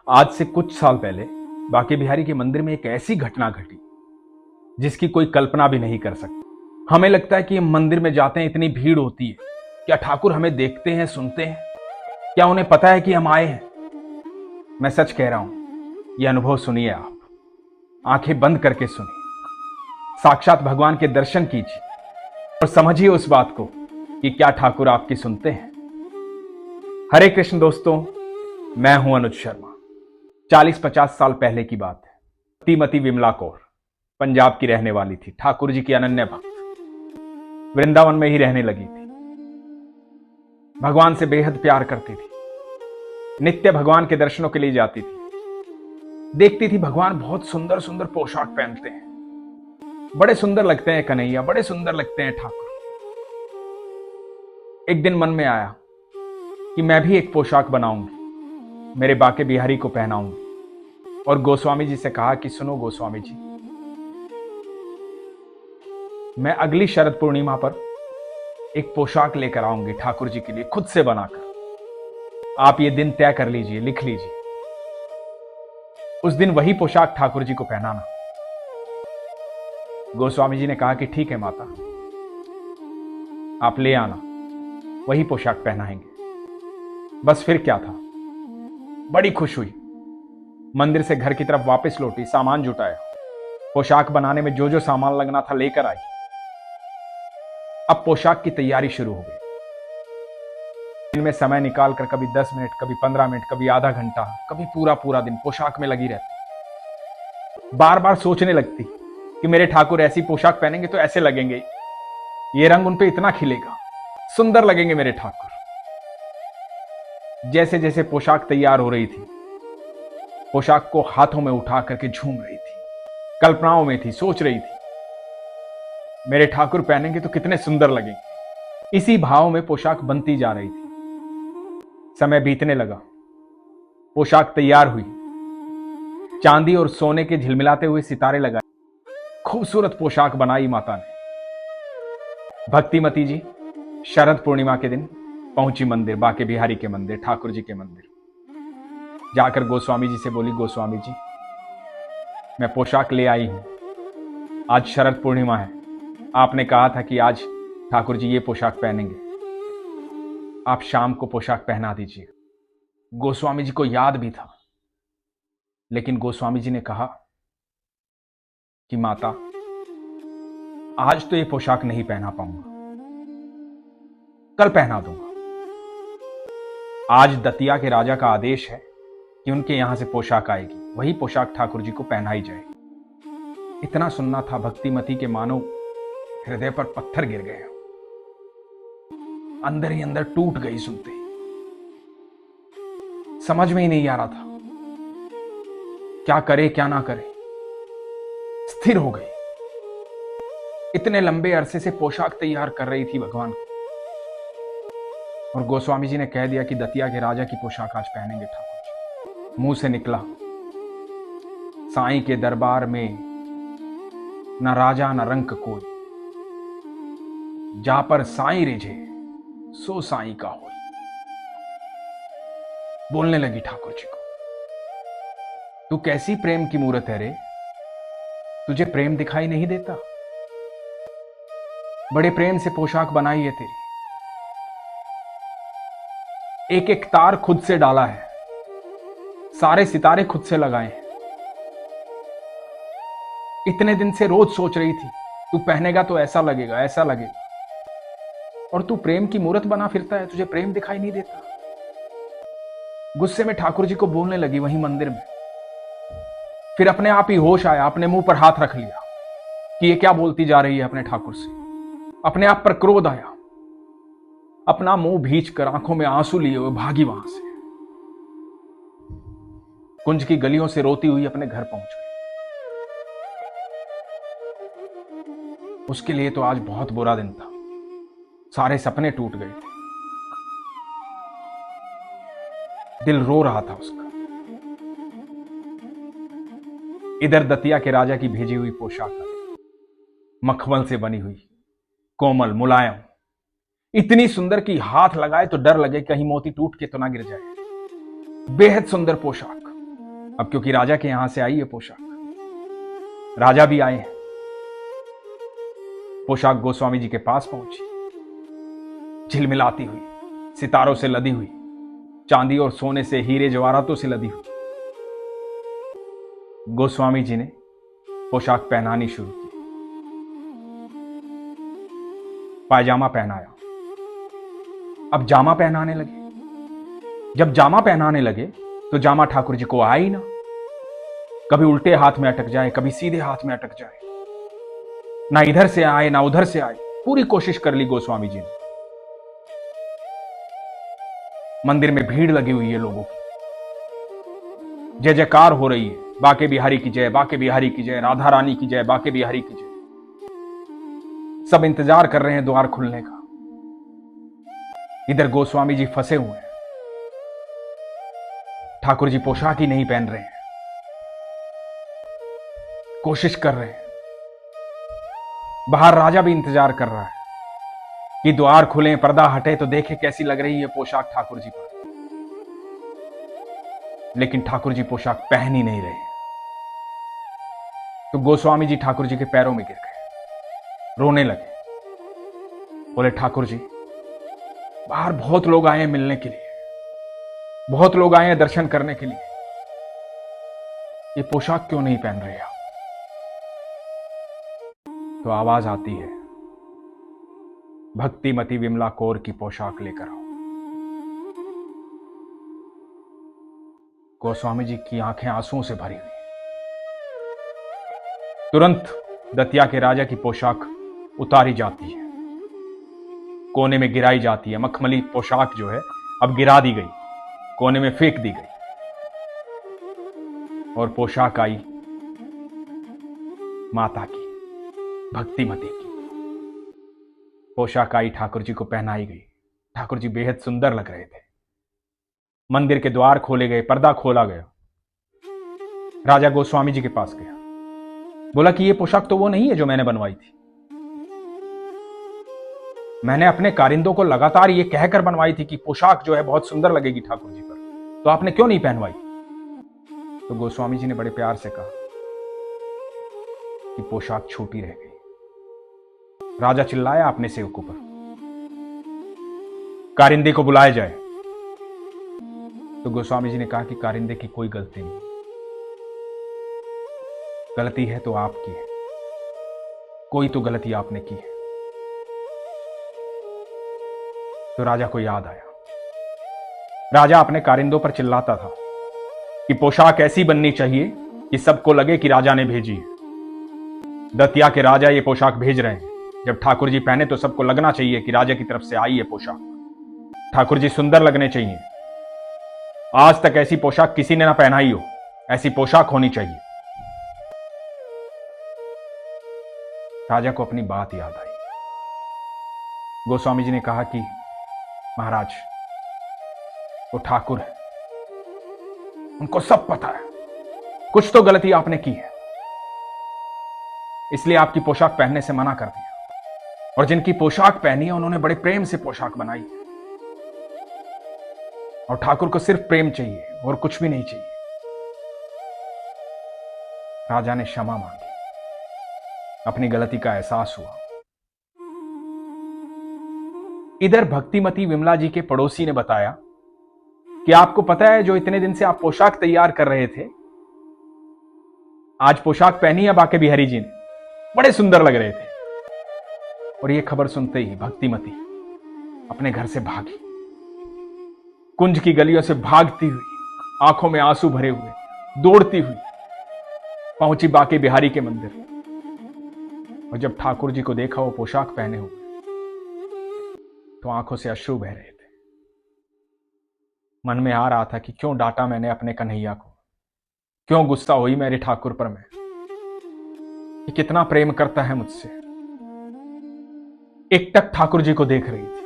आज से कुछ साल पहले बांके बिहारी के मंदिर में एक ऐसी घटना घटी जिसकी कोई कल्पना भी नहीं कर सकता। हमें लगता है कि हम मंदिर में जाते हैं, इतनी भीड़ होती है। क्या ठाकुर हमें देखते हैं, सुनते हैं? क्या उन्हें पता है कि हम आए हैं? मैं सच कह रहा हूं, यह अनुभव सुनिए आप। आंखें बंद करके सुनिए, साक्षात भगवान के दर्शन कीजिए और समझिए उस बात को कि क्या ठाकुर आपकी सुनते हैं। हरे कृष्ण दोस्तों, मैं हूं अनुज शर्मा। 40-50 साल पहले की बात है। श्रीमती विमला कौर पंजाब की रहने वाली थी, ठाकुर जी की अनन्य भक्त। वृंदावन में ही रहने लगी थी। भगवान से बेहद प्यार करती थी। नित्य भगवान के दर्शनों के लिए जाती थी। देखती थी भगवान बहुत सुंदर सुंदर पोशाक पहनते हैं, बड़े सुंदर लगते हैं कन्हैया, बड़े सुंदर लगते हैं ठाकुर। एक दिन मन में आया कि मैं भी एक पोशाक बनाऊंगी, मेरे बांके बिहारी को पहनाऊंगी। और गोस्वामी जी से कहा कि सुनो गोस्वामी जी, मैं अगली शरद पूर्णिमा पर एक पोशाक लेकर आऊंगी ठाकुर जी के लिए, खुद से बनाकर। आप ये दिन तय कर लीजिए, लिख लीजिए। उस दिन वही पोशाक ठाकुर जी को पहनाना। गोस्वामी जी ने कहा कि ठीक है माता, आप ले आना, वही पोशाक पहनाएंगे। बस फिर क्या था, बड़ी खुश हुई। मंदिर से घर की तरफ वापस लौटी, सामान जुटाया, पोशाक बनाने में जो जो सामान लगना था लेकर आई। अब पोशाक की तैयारी शुरू हो गई। इनमें समय निकालकर कभी 10 मिनट, कभी 15 मिनट, कभी आधा घंटा, कभी पूरा पूरा दिन पोशाक में लगी रहती। बार बार सोचने लगती कि मेरे ठाकुर ऐसी पोशाक पहनेंगे तो ऐसे लगेंगे, ये रंग उन पे इतना खिलेगा, सुंदर लगेंगे मेरे ठाकुर। जैसे जैसे पोशाक तैयार हो रही थी, पोशाक को हाथों में उठा करके झूम रही थी, कल्पनाओं में थी, सोच रही थी मेरे ठाकुर पहनेंगे तो कितने सुंदर लगेंगे। इसी भाव में पोशाक बनती जा रही थी। समय बीतने लगा, पोशाक तैयार हुई। चांदी और सोने के झिलमिलाते हुए सितारे लगाए, खूबसूरत पोशाक बनाई माता ने। भक्तिमती जी शरद पूर्णिमा के दिन पहुंची मंदिर, बांके बिहारी के मंदिर, ठाकुर जी के मंदिर। जाकर गोस्वामी जी से बोली, गोस्वामी जी, मैं पोशाक ले आई हूं, आज शरद पूर्णिमा है, आपने कहा था कि आज ठाकुर जी ये पोशाक पहनेंगे, आप शाम को पोशाक पहना दीजिए। गोस्वामी जी को याद भी था, लेकिन गोस्वामी जी ने कहा कि माता, आज तो ये पोशाक नहीं पहना पाऊंगा, कल पहना दूंगा। आज दतिया के राजा का आदेश है कि उनके यहां से पोशाक आएगी, वही पोशाक ठाकुर जी को पहनाई जाएगी। इतना सुनना था भक्तिमती के मानो हृदय पर पत्थर गिर गए, अंदर ही अंदर टूट गई सुनते ही। समझ में ही नहीं आ रहा था क्या करे क्या ना करे। स्थिर हो गई। इतने लंबे अरसे से पोशाक तैयार कर रही थी भगवान की, और गोस्वामी जी ने कह दिया कि दतिया के राजा की पोशाक आज पहनेंगे ठाकुर जी। मुंह से निकला, साईं के दरबार में न राजा न रंक कोई, जा पर साईं रिझे सो साईं का होई। बोलने लगी ठाकुर जी को, तू कैसी प्रेम की मूरत है रे, तुझे प्रेम दिखाई नहीं देता? बड़े प्रेम से पोशाक बनाई है तेरी, एक एक तार खुद से डाला है, सारे सितारे खुद से लगाए हैं। इतने दिन से रोज सोच रही थी तू पहनेगा तो ऐसा लगेगा, ऐसा लगेगा, और तू प्रेम की मूरत बना फिरता है, तुझे प्रेम दिखाई नहीं देता? गुस्से में ठाकुर जी को बोलने लगी वहीं मंदिर में। फिर अपने आप ही होश आया, अपने मुंह पर हाथ रख लिया कि ये क्या बोलती जा रही है अपने ठाकुर से। अपने आप पर क्रोध आया, अपना मुंह भींच कर आंखों में आंसू लिए हुए भागी वहां से। कुंज की गलियों से रोती हुई अपने घर पहुंच गई। उसके लिए तो आज बहुत बुरा दिन था, सारे सपने टूट गए थे, दिल रो रहा था उसका। इधर दतिया के राजा की भेजी हुई पोशाक, मखमल से बनी हुई, कोमल मुलायम, इतनी सुंदर कि हाथ लगाए तो डर लगे कहीं मोती टूट के तो ना गिर जाए। बेहद सुंदर पोशाक, अब क्योंकि राजा के यहां से आई है पोशाक, राजा भी आए हैं। पोशाक गोस्वामी जी के पास पहुंची, झिलमिलाती हुई, सितारों से लदी हुई, चांदी और सोने से, हीरे जवाहरातों से लदी हुई। गोस्वामी जी ने पोशाक पहनानी शुरू की। पायजामा पहनाया, अब जामा पहनाने लगे। जब जामा पहनाने लगे तो जामा ठाकुर जी को आया ही ना। कभी उल्टे हाथ में अटक जाए, कभी सीधे हाथ में अटक जाए, ना इधर से आए ना उधर से आए। पूरी कोशिश कर ली गोस्वामी जी ने। मंदिर में भीड़ लगी हुई है लोगों की, जय जयकार हो रही है, बाके बिहारी की जय, बाके बिहारी की जय, राधा रानी की जय, बाके बिहारी की जय। सब इंतजार कर रहे हैं द्वार खुलने का। इधर गोस्वामी जी फंसे हुए हैं। ठाकुर जी पोशाक ही नहीं पहन रहे हैं, कोशिश कर रहे हैं। बाहर राजा भी इंतजार कर रहा है कि द्वार खुले, पर्दा हटे तो देखे कैसी लग रही है पोशाक ठाकुर जी पर। लेकिन ठाकुर जी पोशाक पहन ही नहीं रहे। तो गोस्वामी जी ठाकुर जी के पैरों में गिर गए, रोने लगे। बोले ठाकुर जी, बाहर बहुत लोग आए हैं मिलने के लिए, बहुत लोग आए हैं दर्शन करने के लिए, ये पोशाक क्यों नहीं पहन रहे आप? तो आवाज आती है, भक्तिमती विमला कौर की पोशाक लेकर आओ। गोस्वामी जी की आंखें आंसुओं से भरी हुई। तुरंत दतिया के राजा की पोशाक उतारी जाती है, कोने में गिराई जाती है। मखमली पोशाक जो है अब गिरा दी गई, कोने में फेंक दी गई, और पोशाक आई माता की, भक्तिमती की। पोशाक आई, ठाकुर जी को पहनाई गई। ठाकुर जी बेहद सुंदर लग रहे थे। मंदिर के द्वार खोले गए, पर्दा खोला गया। राजा गोस्वामी जी के पास गया, बोला कि ये पोशाक तो वो नहीं है जो मैंने बनवाई थी। मैंने अपने कारिंदों को लगातार ये कहकर बनवाई थी कि पोशाक जो है बहुत सुंदर लगेगी ठाकुर जी पर, तो आपने क्यों नहीं पहनवाई? तो गोस्वामी जी ने बड़े प्यार से कहा कि पोशाक छोटी रह गई। राजा चिल्लाया अपने सेवकों पर, कारिंदे को बुलाया जाए। तो गोस्वामी जी ने कहा कि कारिंदे की कोई गलती नहीं, गलती है तो आपकी है, कोई तो गलती आपने की है। तो राजा को याद आया। राजा अपने कारिंदों पर चिल्लाता था कि पोशाक ऐसी बननी चाहिए कि सबको लगे कि राजा ने भेजी है। दतिया के राजा ये पोशाक भेज रहे हैं, जब ठाकुर जी पहने तो सबको लगना चाहिए कि राजा की तरफ से आई है पोशाक। ठाकुर जी सुंदर लगने चाहिए। आज तक ऐसी पोशाक किसी ने ना पहनाई हो, ऐसी पोशाक होनी चाहिए। राजा को अपनी बात याद आई। गोस्वामी जी ने कहा कि महाराज, वो ठाकुर है, उनको सब पता है, कुछ तो गलती आपने की है, इसलिए आपकी पोशाक पहनने से मना कर दिया। और जिनकी पोशाक पहनी है उन्होंने बड़े प्रेम से पोशाक बनाई है, और ठाकुर को सिर्फ प्रेम चाहिए और कुछ भी नहीं चाहिए। राजा ने क्षमा मांगी, अपनी गलती का एहसास हुआ। इधर भक्तिमती विमला जी के पड़ोसी ने बताया कि आपको पता है, जो इतने दिन से आप पोशाक तैयार कर रहे थे, आज पोशाक पहनी है बाके बिहारी जी ने, बड़े सुंदर लग रहे थे। और यह खबर सुनते ही भक्तिमती अपने घर से भागी, कुंज की गलियों से भागती हुई, आंखों में आंसू भरे हुए, दौड़ती हुई पहुंची बाके बिहारी के मंदिर। और जब ठाकुर जी को देखा वो पोशाक पहने हुए, तो आंखों से अश्रु बह रहे थे। मन में आ रहा था कि क्यों डांटा मैंने अपने कन्हैया को, क्यों गुस्सा हुई मेरे ठाकुर पर मैं, कि कितना प्रेम करता है मुझसे। एकटक ठाकुर जी को देख रही थी,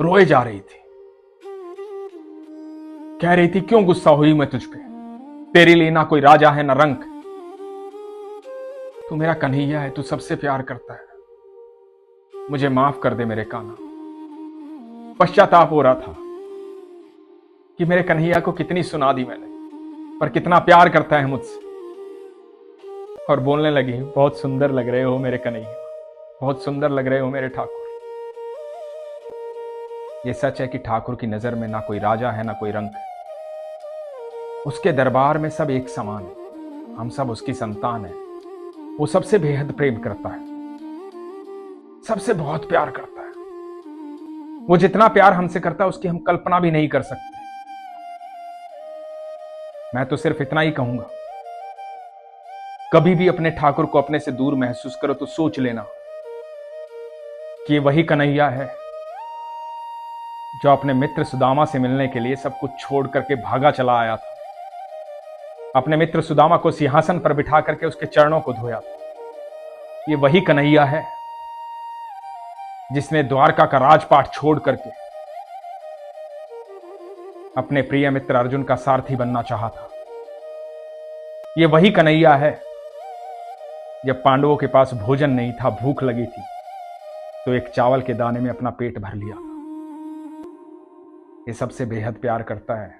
रोए जा रही थी, कह रही थी क्यों गुस्सा हुई मैं तुझ पे, तेरे लिए ना कोई राजा है ना रंक, तू मेरा कन्हैया है, तू सबसे प्यार करता है, मुझे माफ कर दे मेरे कान्हा। पश्चाताप हो रहा था कि मेरे कन्हैया को कितनी सुना दी मैंने, पर कितना प्यार करता है मुझसे। और बोलने लगी, बहुत सुंदर लग रहे हो मेरे कन्हैया, बहुत सुंदर लग रहे हो मेरे ठाकुर। ये सच है कि ठाकुर की नजर में ना कोई राजा है ना कोई रंक है। उसके दरबार में सब एक समान है। हम सब उसकी संतान है। वो सबसे बेहद प्रेम करता है, सबसे बहुत प्यार करता है। वो जितना प्यार हमसे करता है उसकी हम कल्पना भी नहीं कर सकते। मैं तो सिर्फ इतना ही कहूंगा, कभी भी अपने ठाकुर को अपने से दूर महसूस करो तो सोच लेना कि ये वही कन्हैया है जो अपने मित्र सुदामा से मिलने के लिए सब कुछ छोड़ करके भागा चला आया था। अपने मित्र सुदामा को सिंहासन पर बिठा करके उसके चरणों को धोया था। ये वही कन्हैया है जिसने द्वारका का राजपाट छोड़ करके अपने प्रिय मित्र अर्जुन का सारथी बनना चाहा था। ये वही कन्हैया है जब पांडवों के पास भोजन नहीं था, भूख लगी थी, तो एक चावल के दाने में अपना पेट भर लिया था। ये सबसे बेहद प्यार करता है।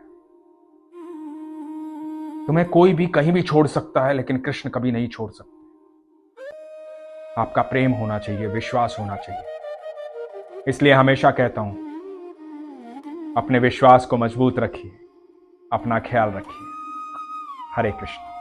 तुम्हें कोई भी कहीं भी छोड़ सकता है, लेकिन कृष्ण कभी नहीं छोड़ सकते। आपका प्रेम होना चाहिए, विश्वास होना चाहिए। इसलिए हमेशा कहता हूं, अपने विश्वास को मजबूत रखिए, अपना ख्याल रखिए। हरे कृष्ण।